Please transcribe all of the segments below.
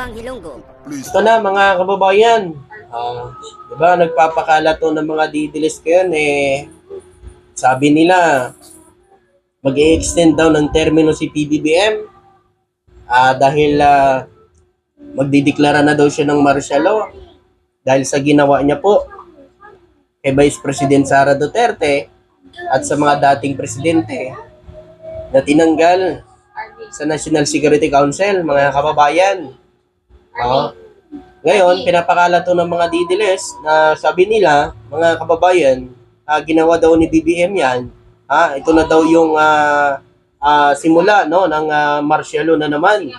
Upang Hilonggo. Ito na mga kababayan. Diba, nagpapakalat to ng mga didilis ko yun sabi nila mag-i-extend daw ng termino si PBBM dahil magdideklara na daw siya ng martial law dahil sa ginawa niya po kay Vice President Sara Duterte at sa mga dating presidente na tinanggal sa National Security Council, mga kababayan. Ngayon, pinapakalat to ng mga didiles na sabi nila, mga kababayan, ginawa daw ni BBM yan. Ito na daw yung simula ng martial law na naman.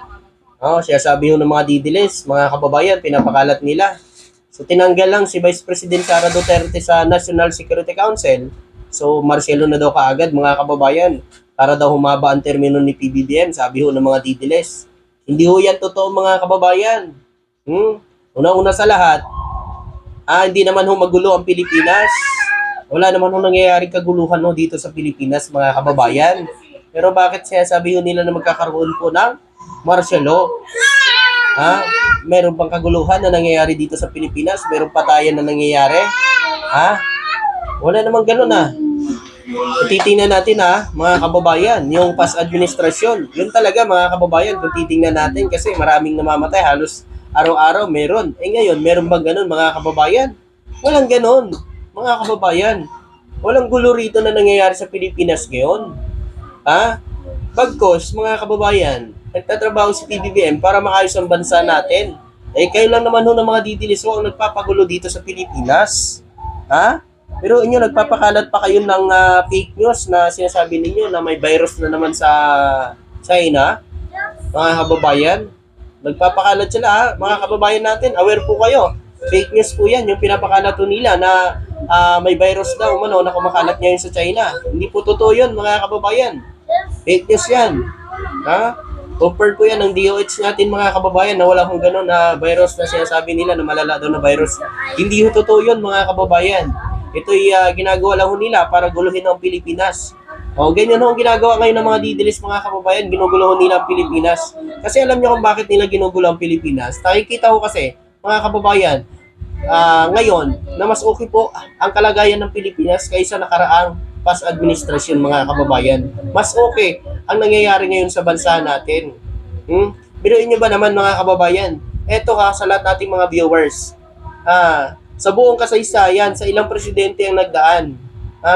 Siya sabi ng mga didiles, mga kababayan, pinapakalat nila. So tinanggal lang si Vice President Sara Duterte sa National Security Council. So martial law na daw kaagad, mga kababayan, para daw humaba ang termino ni PBBM, sabi ng mga didiles. Hindi ho yan totoo, mga kababayan. Una-una sa lahat, hindi naman ho magulo ang Pilipinas. Wala naman ho nangyayaring kaguluhan ho dito sa Pilipinas, mga kababayan. Pero bakit siya sabi nila na magkakaroon po ng martial law? Meron bang kaguluhan na nangyayari dito sa Pilipinas? Meron patayan na nangyayari? Wala namang ganun Titingnan natin mga kababayan, yung past administrasyon. Yun talaga, mga kababayan, kung titingnan natin kasi maraming namamatay, halos araw-araw meron. Ngayon, meron bang ganun, mga kababayan? Walang ganun, mga kababayan. Walang gulo rito na nangyayari sa Pilipinas ngayon. Bagkos, mga kababayan, nagtatrabaho si PBBM para maayos ang bansa natin. Kayo lang naman ng mga didilis ang nagpapagulo dito sa Pilipinas. Pero inyo, nagpapakalat pa kayo ng fake news na sinasabi ninyo na may virus na naman sa China, mga kababayan. Nagpapakalat sila, mga kababayan natin. Aware po kayo. Fake news po yan, yung pinapakalat nila na may virus daw na kumakalat ngayon sa China. Hindi po totoo yun, mga kababayan. Fake news yan. Confirmed po yan ng DOH natin, mga kababayan, na wala kong gano'n na virus na sinasabi nila na malala daw na virus. Hindi po totoo yun, mga kababayan. Ito'y ginagawa lang nila para guluhin ang Pilipinas. Ganyan ang ginagawa ngayon ng mga didilis, mga kababayan, ginuguluhan nila ang Pilipinas. Kasi alam niyo kung bakit nila ginugulo ang Pilipinas. Nakikita ko kasi, mga kababayan, ngayon, na mas okay po ang kalagayan ng Pilipinas kaysa nakaraang past administration, mga kababayan. Mas okay ang nangyayari ngayon sa bansa natin. Biruin niyo ba naman, mga kababayan? Eto sa lahat nating mga viewers. Sa buong kasaysayan, sa ilang presidente ang nagdaan,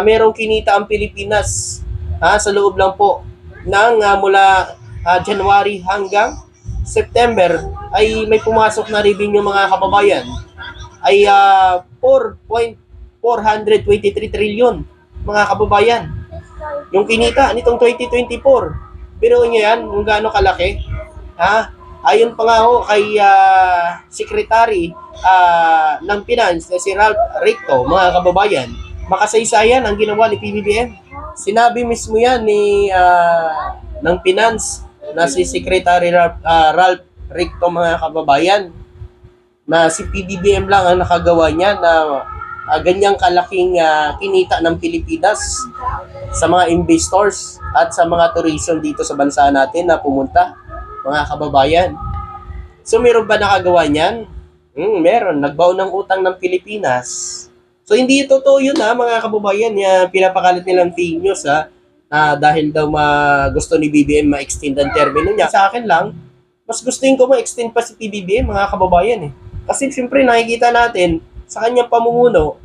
merong kinita ang Pilipinas sa loob lang po ng mula January hanggang September ay may pumasok na revenue, mga kababayan, ay 4.423 trillion, mga kababayan. Yung kinita nitong 2024. Pero niyo yan, kung gaano kalaki. Ayon pa nga kay Secretary ng Finance na si Ralph Recto, mga kababayan, makasaysayan ang ginawa ni PBBM. Sinabi mismo yan ng Finance na si Secretary Ralph Recto, mga kababayan, na si PBBM lang ang nakagawa niya na ganyang kalaking kinita ng Pilipinas sa mga investors at sa mga tourism dito sa bansa natin na pumunta, mga kababayan. So meron ba nakagawa niyan? Meron. Nagbaon ng utang ng Pilipinas. So hindi totoo yun mga kababayan. Pinapakalit nilang fake news dahil daw gusto ni BBM ma-extend ang termino niya. Sa akin lang, mas gustuin ko ma-extend pa si PBBM, mga kababayan. Kasi siyempre nakikita natin sa kanyang pamumuno,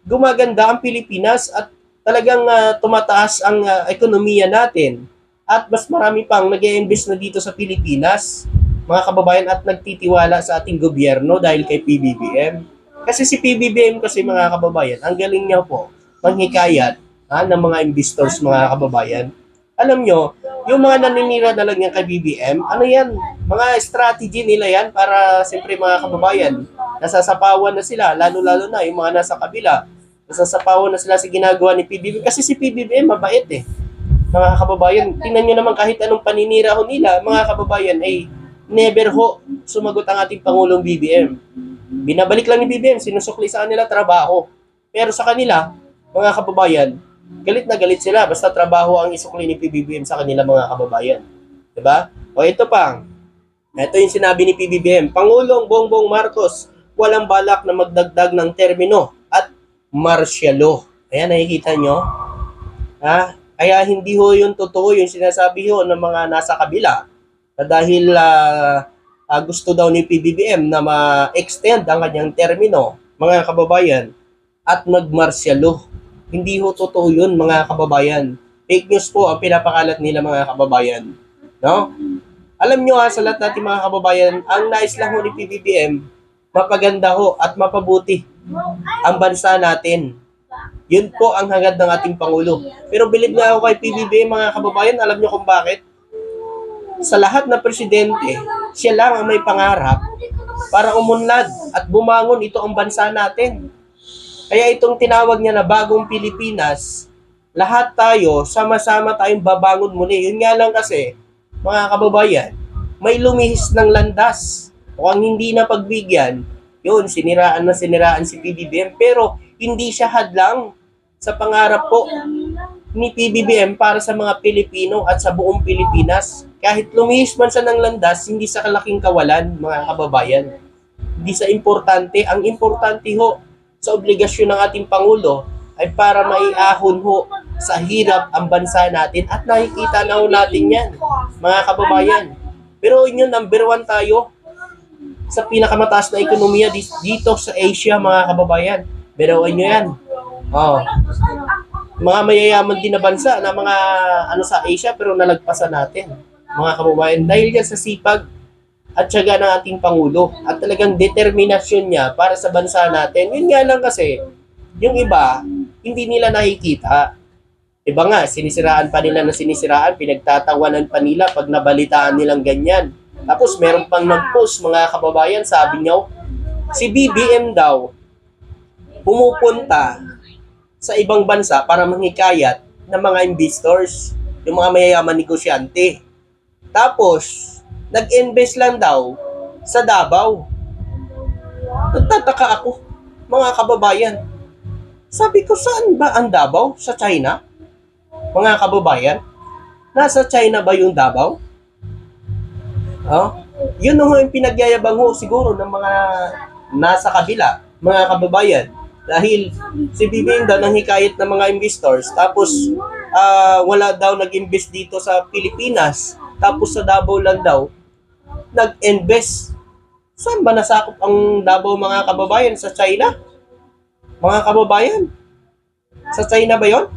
gumaganda ang Pilipinas at talagang tumataas ang ekonomiya natin. At mas marami pang nag-i-invest na dito sa Pilipinas, mga kababayan, at nagtitiwala sa ating gobyerno dahil kay PBBM. Kasi si PBBM kasi, mga kababayan, ang galing niya po manghikayat ng mga investors, mga kababayan. Alam nyo, yung mga naninira na lang yan kay BBM, ano yan? Mga strategy nila yan para siyempre, mga kababayan, nasasapawan na sila, lalo-lalo na yung mga nasa kabila. Nasasapawan na sila sa ginagawa ni PBBM kasi si PBBM mabait mga kababayan. Tingnan nyo naman kahit anong paninira nila, mga kababayan, never sumagot ang ating Pangulong BBM. Binabalik lang ni BBM, sinusukli sa kanila trabaho. Pero sa kanila, mga kababayan, galit na galit sila basta trabaho ang isukli ni PBBM sa kanila, mga kababayan. Diba? O ito pa, Ito yung sinabi ni PBBM, Pangulong Bongbong Marcos, walang balak na magdagdag ng termino at martial law. Ayan, nakikita nyo? Ha? Kaya hindi ho yung totoo yung sinasabi ho ng mga nasa kabila na dahil gusto daw ni PBBM na ma-extend ang kanyang termino, mga kababayan, at mag-martial law. Hindi ho totoo yun, mga kababayan. Fake news po ang pinapakalat nila, mga kababayan. No? Alam nyo sa lahat natin mga kababayan, ang nais lang ho ni PBBM, mapaganda ho at mapabuti ang bansa natin. Yun po ang hangad ng ating Pangulo. Pero bilib nga ako kay PBBM mga kababayan, alam nyo kung bakit? Sa lahat na presidente, siya lang ang may pangarap para umunlad at bumangon ito ang bansa natin. Kaya itong tinawag niya na bagong Pilipinas, lahat tayo, sama-sama tayong babangon muli. Yun nga lang kasi, mga kababayan, may lumihis ng landas. O ang hindi na pagbigyan, yun, siniraan si PBBM. Pero hindi siya hadlang sa pangarap po ni PBBM para sa mga Pilipino at sa buong Pilipinas. Kahit lumihis man sa ng landas, hindi sa kalaking kawalan, mga kababayan. Hindi sa importante. Ang importante ho sa obligasyon ng ating Pangulo ay para maiahon ho sa hirap ang bansa natin at nakikita na ho natin yan, mga kababayan. Pero yun, number 1 tayo sa pinakamataas na ekonomiya dito sa Asia, mga kababayan. Pero nyo yan. Oh. Mga mayayaman din na bansa na mga sa Asia pero nalagpasan natin, mga kababayan. Dahil yan sa sipag at tiyaga ng ating Pangulo at talagang determinasyon niya para sa bansa natin. Yun nga lang kasi, yung iba, hindi nila nakikita. Iba nga, sinisiraan pa nila na sinisiraan, pinagtatawanan pa nila pag nabalitaan nilang ganyan. Tapos meron pang nag-post, mga kababayan, sabi niyo, si BBM daw, pumupunta sa ibang bansa para manghikayat ng mga investors, yung mga mayayaman negosyante. Tapos, nag-invest lang daw sa Davao. Nagtataka ako, mga kababayan. Sabi ko, saan ba ang Davao? Sa China? Mga kababayan, nasa China ba yung Davao? Oh? Yun yung pinagyayabang ho siguro ng mga nasa kabila, mga kababayan. Dahil si BBM daw nang hikayat ng mga investors, tapos wala daw nag-invest dito sa Pilipinas, tapos sa Davao lang daw nag-invest. Saan ba nasakop ang Davao, mga kababayan? Sa China? Mga kababayan? Sa China ba yon?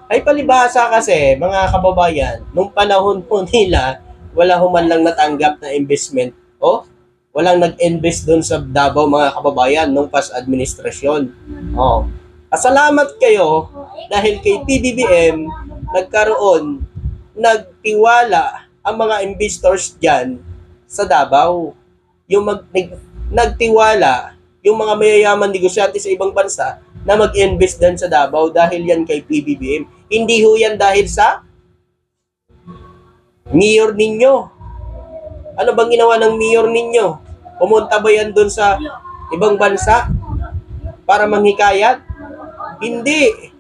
Ay palibhasa kasi, mga kababayan, nung panahon po nila, wala human lang natanggap na investment. O, walang nag-invest doon sa Davao, mga kababayan, nung past administrasyon. O, salamat kayo dahil kay PBBM nagtiwala ang mga investors dyan sa Davao. Yung nagtiwala yung mga mayayaman negosyante sa ibang bansa na mag-invest din sa Davao dahil yan kay PBBM. Hindi ho yan dahil sa mayor ninyo. Ano bang ginawa ng mayor ninyo? Pumunta ba yan doon sa ibang bansa para manghikayat? Hindi.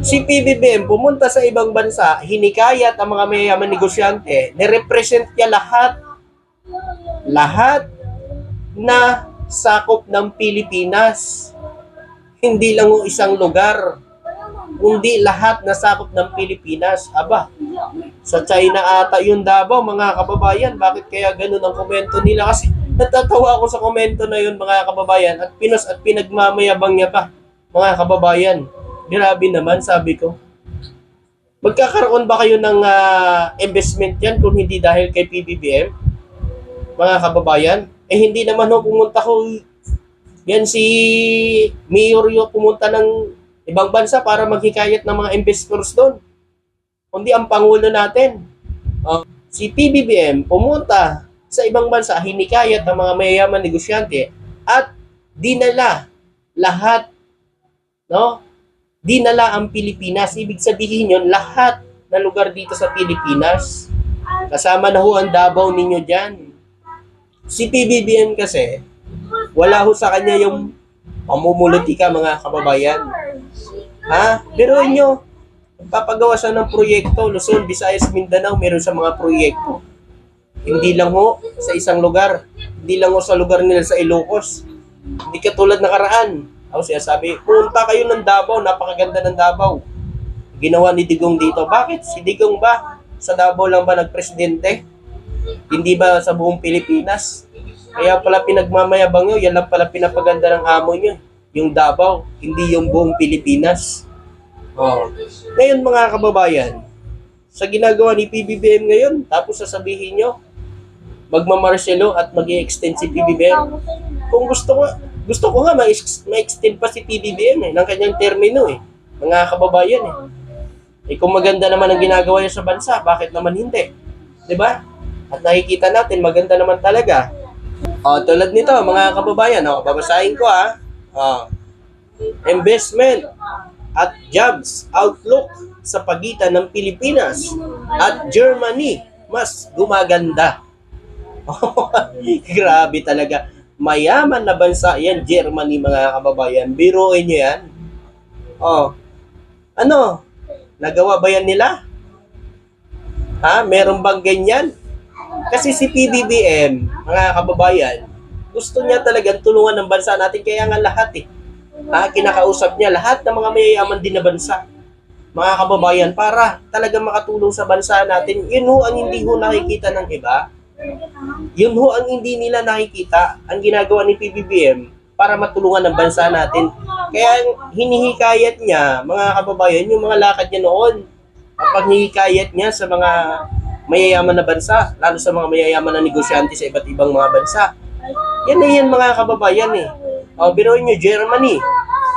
Si PBBM pumunta sa ibang bansa, hinikayat ang mga mayayaman negosyante, nirepresent niya lahat na sakop ng Pilipinas. Hindi lang o isang lugar, kundi lahat na sakop ng Pilipinas. Aba, sa China ata yung Davao, mga kababayan. Bakit kaya ganun ang komento nila? Kasi natatawa ako sa komento na yun, mga kababayan, at pinagmamayabang niya pa, mga kababayan. Grabe naman, sabi ko. Magkakaroon ba kayo ng investment yan kung hindi dahil kay PBBM? Mga kababayan? Hindi naman ho pumunta ko yan si Mayor yung pumunta ng ibang bansa para maghikayat ng mga investors doon. Kundi ang Pangulo natin. Si PBBM pumunta sa ibang bansa, hinikayat ng mga mayayaman negosyante at dinala lahat, no? Dinala ang Pilipinas. Ibig sabihin yun, lahat na lugar dito sa Pilipinas. Kasama na ho ang Davao ninyo dyan. Si PBBM kasi, wala ho sa kanya yung pamumulutika, mga kababayan. Pero inyo, papagawa siya ng proyekto, Luzon, Visayas, Mindanao, meron sa mga proyekto. Hindi lang ho sa isang lugar. Hindi lang ho sa lugar nila sa Ilocos. Hindi katulad nakaraan. Ako siya sabi, punta kayo ng Davao, napakaganda ng Davao. Ginawa ni Digong dito. Bakit? Si Digong ba? Sa Davao lang ba nagpresidente? Hindi ba sa buong Pilipinas? Kaya pala pinagmamayabang nyo, yan lang pala pinapaganda ng amo nyo. Yung Davao, hindi yung buong Pilipinas. Oh. Ngayon mga kababayan, sa ginagawa ni PBBM ngayon, tapos sasabihin nyo, magmamarsyalo at mag-i-extend si PBBM. Kung gusto ko nga ma-extend pa si PBBM ng kanyang termino mga kababayan kung maganda naman ang ginagawa niya sa bansa, bakit naman hindi? 'Di ba? At nakikita natin maganda naman talaga. Tulad nito mga kababayan, babasahin ko investment at jobs outlook sa pagitan ng Pilipinas at Germany mas gumaganda. Grabe talaga. Mayaman na bansa yan, Germany mga kababayan. Biruin nyo yan. Ano? Nagawa ba yan nila? Meron bang ganyan? Kasi si PBBM, mga kababayan, gusto niya talagang tulungan ng bansa natin. Kaya nga lahat kinakausap niya lahat ng mga mayayaman din na bansa. Mga kababayan, para talagang makatulong sa bansa natin. Yun ho ang hindi ho nakikita ng iba. Yun ho ang hindi nila nakikita, ang ginagawa ni PBBM para matulungan ng bansa natin. Kaya hinihikayat niya, mga kababayan, yung mga lakad niya noon. Kapag hinihikayat niya sa mga mayayaman na bansa, lalo sa mga mayayaman na negosyante sa iba't ibang mga bansa. Yan na yan mga kababayan biruin nyo, Germany.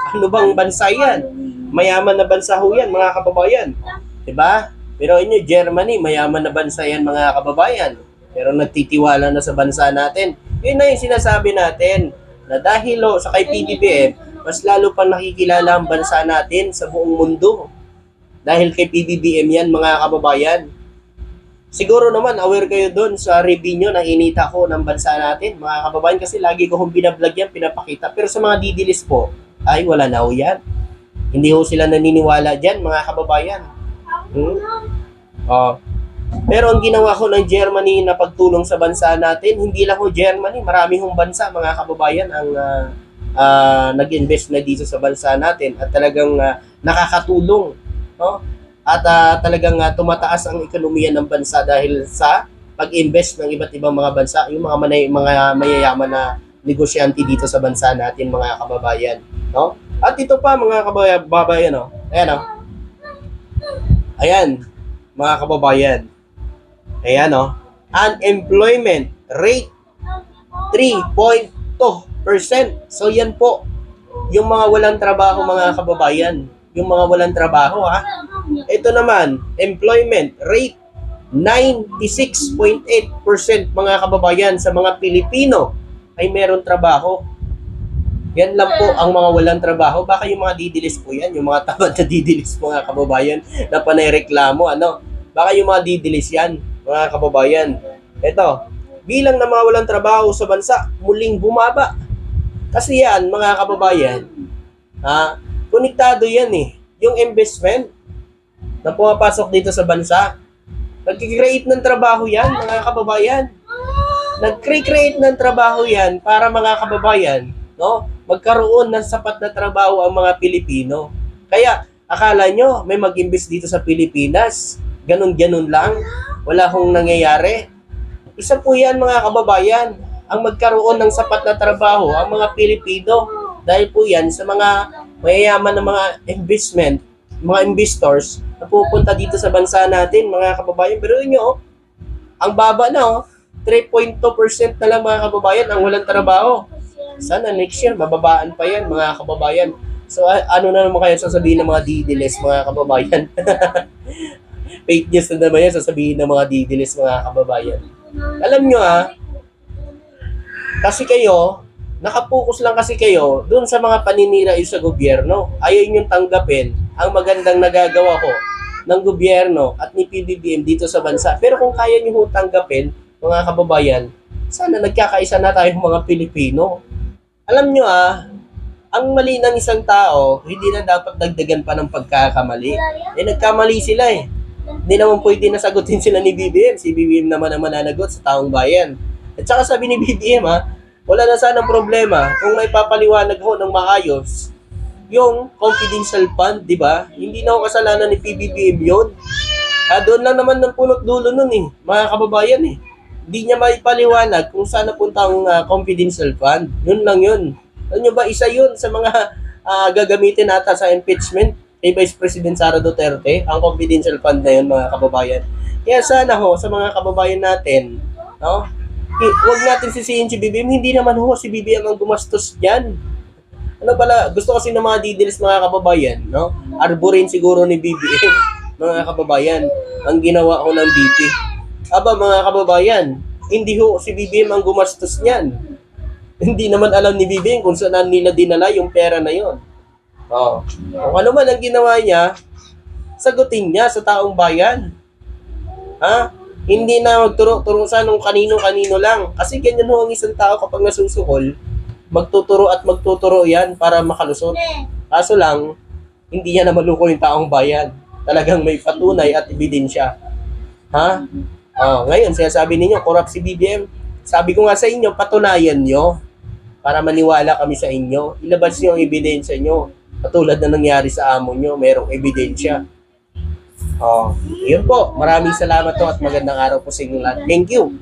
Ano bang bansa yan? Mayaman na bansa ho yan, mga kababayan. Diba? Biruin nyo, Germany, mayaman na bansa yan, mga kababayan. Pero nagtitiwala na sa bansa natin. Yun na yung sinasabi natin na dahil sa kay PBBM, mas lalo pa nakikilala ang bansa natin sa buong mundo. Dahil kay PBBM yan mga kababayan. Siguro naman aware kayo doon sa review nyo na inita ko ng bansa natin mga kababayan kasi lagi ko kong binablog yan, pinapakita. Pero sa mga didilis po, ay wala na ho yan. Hindi ho sila naniniwala dyan mga kababayan. Pero ang ginawa ko ng Germany na pagtulong sa bansa natin, hindi lang ho Germany, marami hong bansa mga kababayan ang nag-invest na dito sa bansa natin at talagang nakakatulong, at talagang tumataas ang ekonomiya ng bansa dahil sa pag-invest ng iba't ibang mga bansa, yung mga mayayaman na negosyante dito sa bansa natin mga kababayan, At ito pa mga kababayan, ayan mga kababayan. Ayan unemployment rate 3.2%. So yan po yung mga walang trabaho mga kababayan. Yung mga walang trabaho Ito naman, employment rate 96.8% mga kababayan sa mga Pilipino ay meron trabaho. Yan lang po ang mga walang trabaho. Baka yung mga didilis po yan, yung mga tamad na didilis mga kababayan na panayreklamo, Baka yung mga didilis yan, mga kababayan. Ito, bilang ng mga walang trabaho sa bansa, muling bumaba. Kasi yan, mga kababayan, konektado yan Yung investment na pumapasok dito sa bansa, nag-create ng trabaho yan, mga kababayan. Nag-create ng trabaho yan para mga kababayan, magkaroon ng sapat na trabaho ang mga Pilipino. Kaya, akala nyo, may mag-invest dito sa Pilipinas, ganun-ganun lang, wala hong nangyayari. Isa po yan mga kababayan, ang magkaroon ng sapat na trabaho ang mga Pilipino dahil po yan sa mga mayayaman na mga investment, mga investors na pupunta dito sa bansa natin mga kababayan. Pero yun ang baba na 3.2% na lang mga kababayan ang walang trabaho. Sana next year mababaan pa yan mga kababayan. So ano na naman kayo sasabihin ng mga didiles mga kababayan? Fake news na naman yan sasabihin ng mga didiles mga kababayan. Alam nyo kasi kayo, nakapokus lang kasi kayo dun sa mga paninira sa gobyerno. Ayaw nyo tanggapin ang magandang nagagawa ko ng gobyerno at ni PBBM dito sa bansa. Pero kung kaya nyo tanggapin, mga kababayan, sana nagkakaisa na tayong mga Pilipino. Alam nyo ang mali ng isang tao, hindi na dapat dagdagan pa ng pagkakamali. Nagkamali sila Hindi naman pwede na sagutin sila ni BBM. Si BBM naman ang mananagot sa taong bayan. At saka sabi ni BBM wala na sanang problema kung may papaliwanag ho ng maayos yung confidential fund, di ba? Hindi na ho kasalanan ni PBBM yun. Doon lang naman ng punot dulo nun mga kababayan Hindi niya maipaliwanag kung saan napunta ang confidential fund. Yun lang yun. Alam nyo ba, isa yun sa mga gagamitin ata sa impeachment kay Vice President Sara Duterte, ang confidential fund na yun, mga kababayan. Kaya sana ho, sa mga kababayan natin, no? Huwag natin sisihin si BBM, hindi naman ho si BBM ang gumastos dyan. Ano pala, gusto kasi ng mga details mga kababayan, no? Arborin siguro ni BBM, mga kababayan, ang ginawa ho ng BP. Mga kababayan, hindi ho si BBM ang gumastos niyan. Hindi naman alam ni BBM kung saan nila dinala yung pera na yon. Kung ano man ang ginawa niya, sagutin niya sa taong bayan. Hindi na magturo-turo sa nung kanino-kanino lang. Kasi ganyan ho ang isang tao kapag nasusukol, magtuturo at magtuturo yan para makalusot. Kaso lang, hindi yan na maluko yung taong bayan. Talagang may patunay at ebidensya. Ngayon, sinasabi ninyo, corrupt si BBM. Sabi ko nga sa inyo, patunayan nyo para maniwala kami sa inyo. Ilabas nyo ang ebidensya nyo. Katulad na nangyari sa amo nyo, merong ebidensya. Yun po. Maraming salamat po at magandang araw po sa inyo lahat. Thank you.